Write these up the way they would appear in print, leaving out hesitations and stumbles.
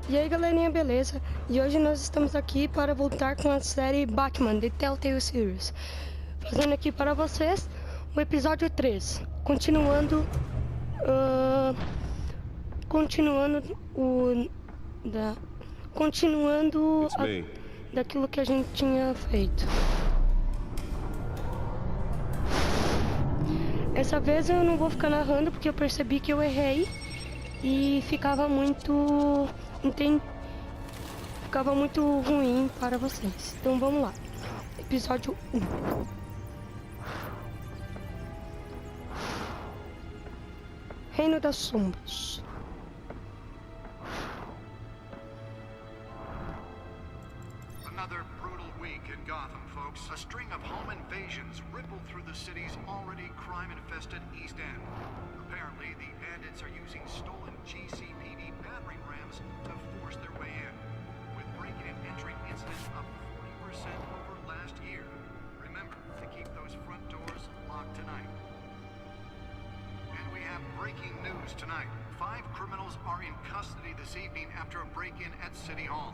E aí galerinha, beleza? E hoje nós estamos aqui para voltar com a série Batman, The Telltale Series. Fazendo aqui para vocês o episódio 3. Continuando daquilo que a gente tinha feito. Essa vez eu não vou ficar narrando porque eu percebi que eu errei e ficava muito ruim para vocês. Então vamos lá. Episódio 1. Reino das Sombras. Another brutal week in Gotham, folks. A string of home invasions rippled through the city's already crime-infested East End. Apparently, the bandits are using stolen GCPD battering rams to force their way in, with break-in and entry incidents up 40% over last year. Remember to keep those front doors locked tonight. And we have breaking news tonight. 5 criminals are in custody this evening after a break-in at City Hall.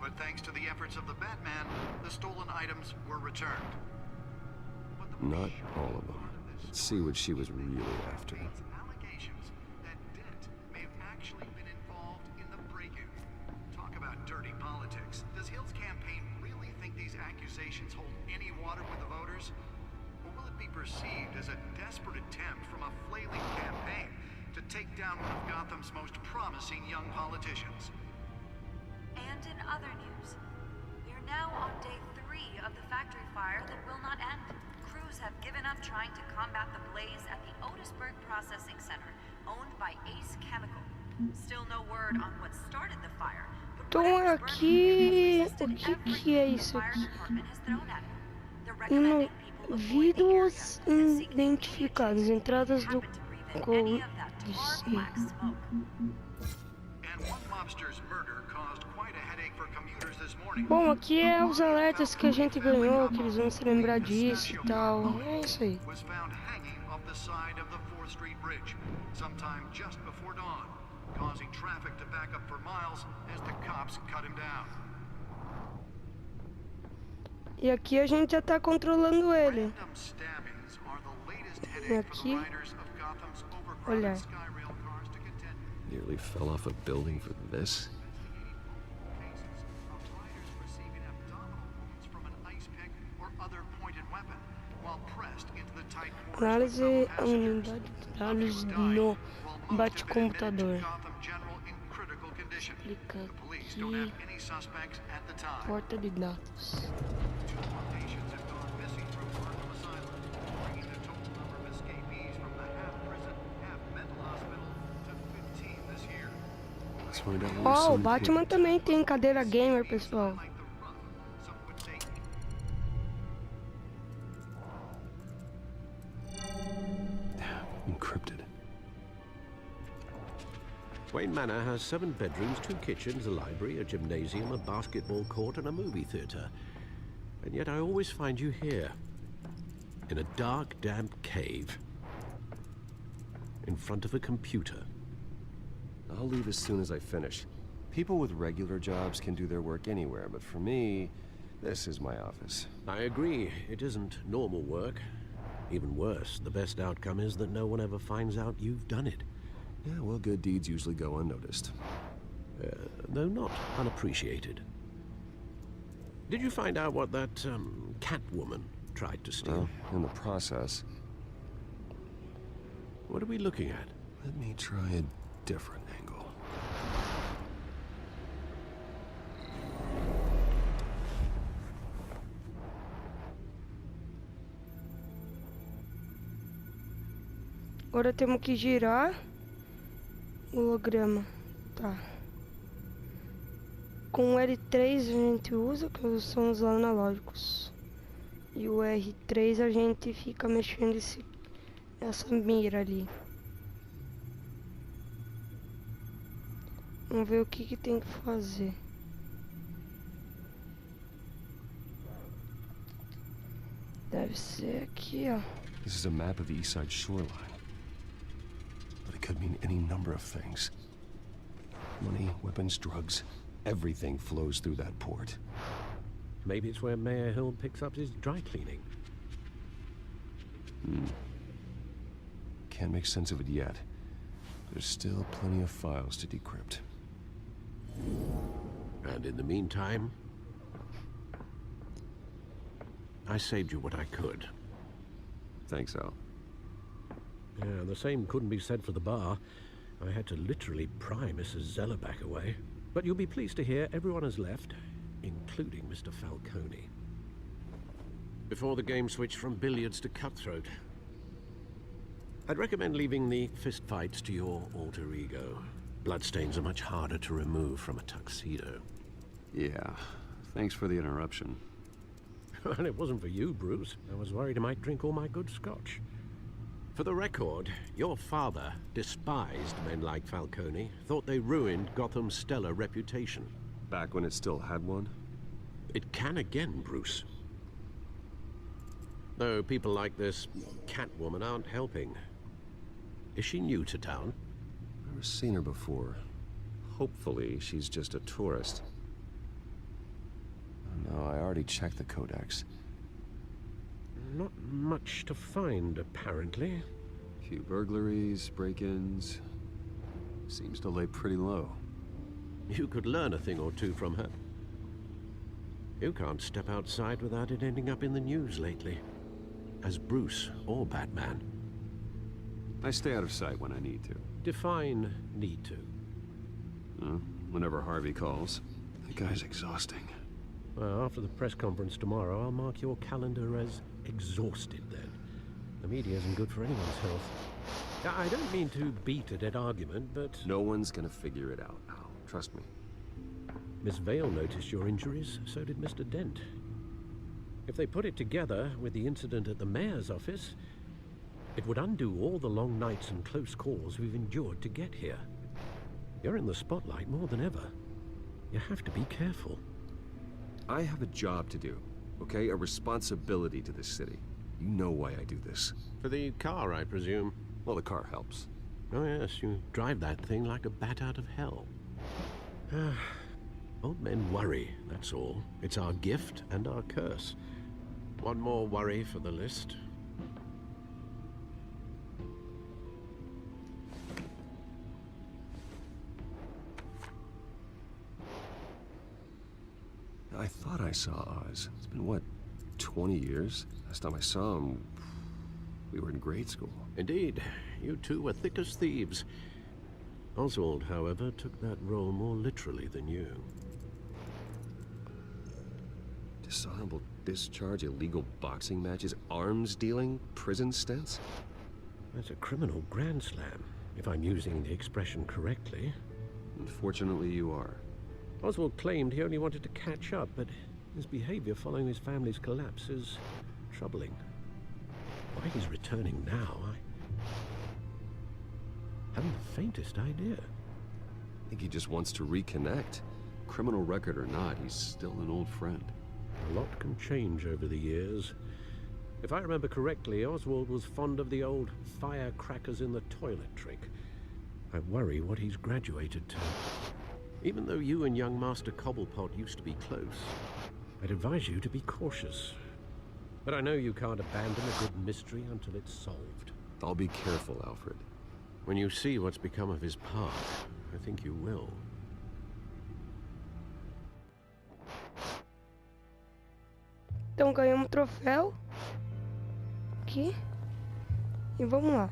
But thanks to the efforts of the Batman, the stolen items were returned. Not all of them. Let's see what she was really after. Allegations that Dent may have actually been involved in the break-in. Talk about dirty politics. Does Hill's campaign really think these accusations hold any water with the voters? Or will it be perceived as a desperate attempt from a flailing campaign to take down one of Gotham's most promising young politicians? And in other news, we are now on day 3 of the factory fire that will not end. Crews have given up trying to combat the blaze at the Otisburg Processing Center, owned by Ace Chemical. Still no word on what started the fire, but Então aqui, o que é isso aqui? Indivíduos identificados, entradas do códice. Bom, aqui é os alertas que a gente ganhou, que eles vão se lembrar disso e tal. É isso aí. E aqui a gente já tá controlando ele. E aqui, olha. Nearly fell off a building for this. Análise unidade de dados no bate-computador. Clica aqui. Porta de dados. Oh, o Batman também tem cadeira gamer, pessoal. Encrypted. Wayne Manor has 7 bedrooms, 2 kitchens, a library, a gymnasium, a basketball court, and a movie theater. And yet I always find you here, in a dark, damp cave, in front of a computer. I'll leave as soon as I finish. People with regular jobs can do their work anywhere, but for me, this is my office. I agree, it isn't normal work. Even worse, the best outcome is that no one ever finds out you've done it. Yeah, well, good deeds usually go unnoticed. Though not unappreciated. Did you find out what that, Catwoman tried to steal? In the process. What are we looking at? Let me try a different angle. Agora temos que girar o holograma. Tá. Com o L3 a gente usa, que são os analógicos. E o R3 a gente fica mexendo essa mira ali. Vamos ver o que tem que fazer. Deve ser aqui, ó. This is a map of the East Side shoreline. But it could mean any number of things. Money, weapons, drugs. Everything flows through that port. Maybe it's where Mayor Hill picks up his dry cleaning. Can't make sense of it yet. There's still plenty of files to decrypt. And in the meantime, I saved you what I could. Thanks, Al. Yeah, the same couldn't be said for the bar. I had to literally pry Mrs. Zellerback away. But you'll be pleased to hear everyone has left, including Mr. Falcone. Before the game switched from billiards to cutthroat. I'd recommend leaving the fistfights to your alter ego. Bloodstains are much harder to remove from a tuxedo. Yeah, thanks for the interruption. And it wasn't for you, Bruce. I was worried I might drink all my good scotch. For the record, your father despised men like Falcone, thought they ruined Gotham's stellar reputation. Back when it still had one? It can again, Bruce. Though people like this Catwoman aren't helping. Is she new to town? Never seen her before. Hopefully, she's just a tourist. No, I already checked the codex. Not much to find, apparently. Few burglaries, break-ins. Seems to lay pretty low. You could learn a thing or two from her. You can't step outside without it ending up in the news lately. As Bruce or Batman. I stay out of sight when I need to. Define need to. Whenever Harvey calls. That guy's exhausting. Well, after the press conference tomorrow, I'll mark your calendar as exhausted then. The media isn't good for anyone's health. I don't mean to beat a dead argument, but... No one's gonna figure it out, Al. Trust me. Miss Vale noticed your injuries, so did Mr. Dent. If they put it together with the incident at the mayor's office, it would undo all the long nights and close calls we've endured to get here. You're in the spotlight more than ever. You have to be careful. I have a job to do, okay? A responsibility to this city. You know why I do this. For the car, I presume. Well, the car helps. Oh yes, you drive that thing like a bat out of hell. Old men worry, that's all. It's our gift and our curse. One more worry for the list. I thought I saw Oz. It's been, what, 20 years? Last time I saw him, we were in grade school. Indeed, you two were thick as thieves. Oswald, however, took that role more literally than you. Dishonorable discharge, illegal boxing matches, arms dealing, prison stints? That's a criminal grand slam, if I'm using the expression correctly. Unfortunately, you are. Oswald claimed he only wanted to catch up, but his behavior following his family's collapse is troubling. Why he's returning now, I haven't the faintest idea. I think he just wants to reconnect. Criminal record or not, he's still an old friend. A lot can change over the years. If I remember correctly, Oswald was fond of the old firecrackers in the toilet trick. I worry what he's graduated to. Even though you and young Master Cobblepot used to be close, I'd advise you to be cautious. But I know you can't abandon a good mystery until it's solved. I'll be careful, Alfred. When you see what's become of his path, I think you will. Então ganhamos um troféu. Aqui. E vamos lá.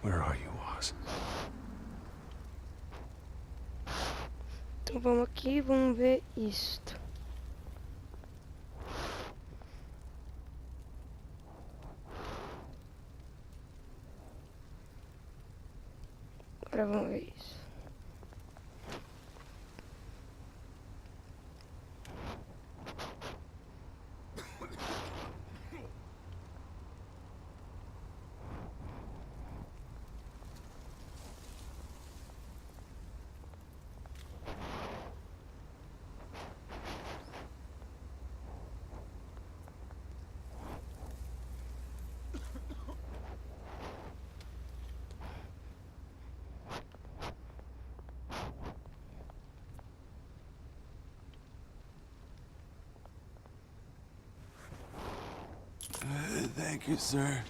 Where are you, Oz? Então vamos aqui e vamos ver isto. Agora vamos ver isso. Thank you, sir.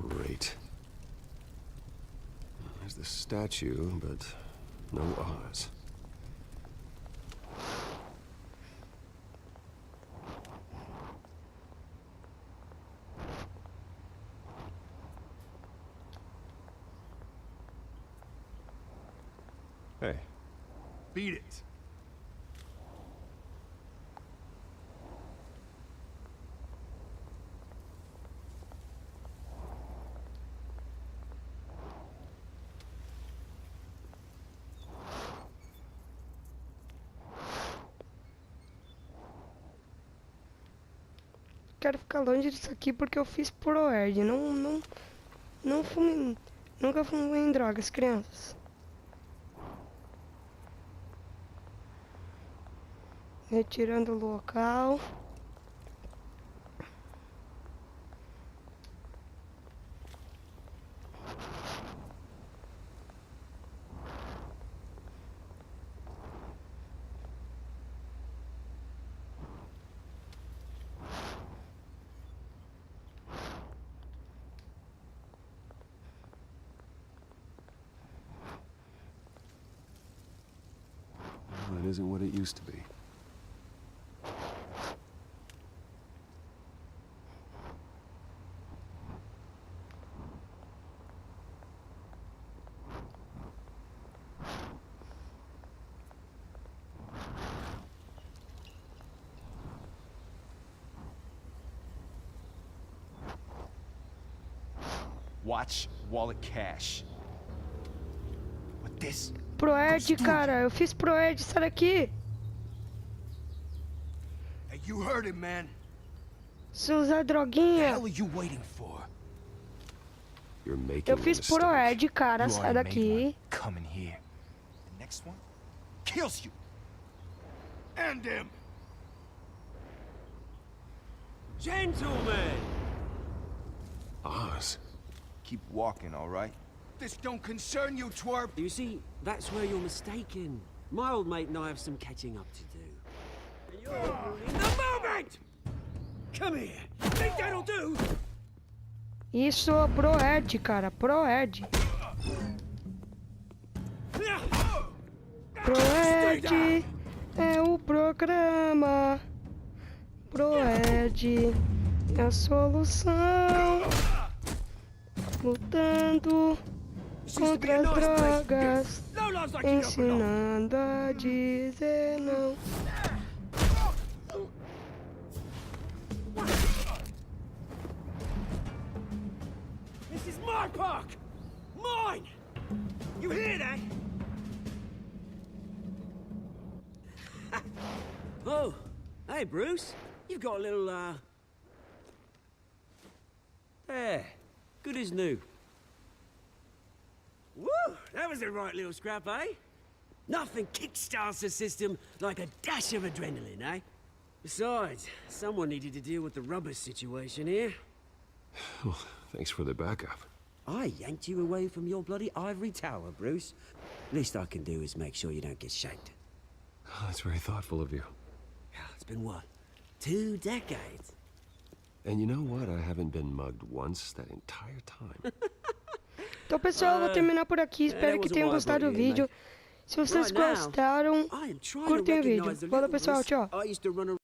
Great. There's the statue, but no Oz. Hey. Beat it. Quero ficar longe disso aqui porque eu fiz proerd. Não fumei, nunca fumei em drogas, crianças. Retirando o local. Well, it isn't what it used to be. Watch wallet cash. With this. Proerd, cara. Eu fiz proerd. Sai daqui. Hey, you heard it, man. Se usar What the droguinha. hell are you waiting for? You're making Eu a fiz mistake. proerd, cara. You Sai already made daqui. one. Come in here. The next one kills you. And him. Gentlemen! Oz. Keep walking, all right? This don't concern you, twerp. You see, that's where you're mistaken. My old mate and I have some catching up to do. And you're ruining the moment! Come here. Think that'll do? Isso, proerd, cara. Proerd. Proerd é o programa. Proerd é a solução. Lutando contra as drogas. No lives like you don't belong. Ensinando a dizer não. This is my park! Mine! You hear that? Oh, hey Bruce. You've got a little, There. Good as new. Woo! That was a right little scrap, eh? Nothing kickstarts the system like a dash of adrenaline, eh? Besides, someone needed to deal with the rubber situation here. Well, thanks for the backup. I yanked you away from your bloody ivory tower, Bruce. Least I can do is make sure you don't get shanked. Oh, that's very thoughtful of you. It's been what? 2 decades? And you know what? I haven't been mugged once that entire time. Então, pessoal, eu vou terminar por aqui. Espero que tenham gostado do vídeo. Se vocês gostaram, I am trying to curtem o vídeo. recognize the Valeu, little pessoal. Bruce Tchau. I used to run around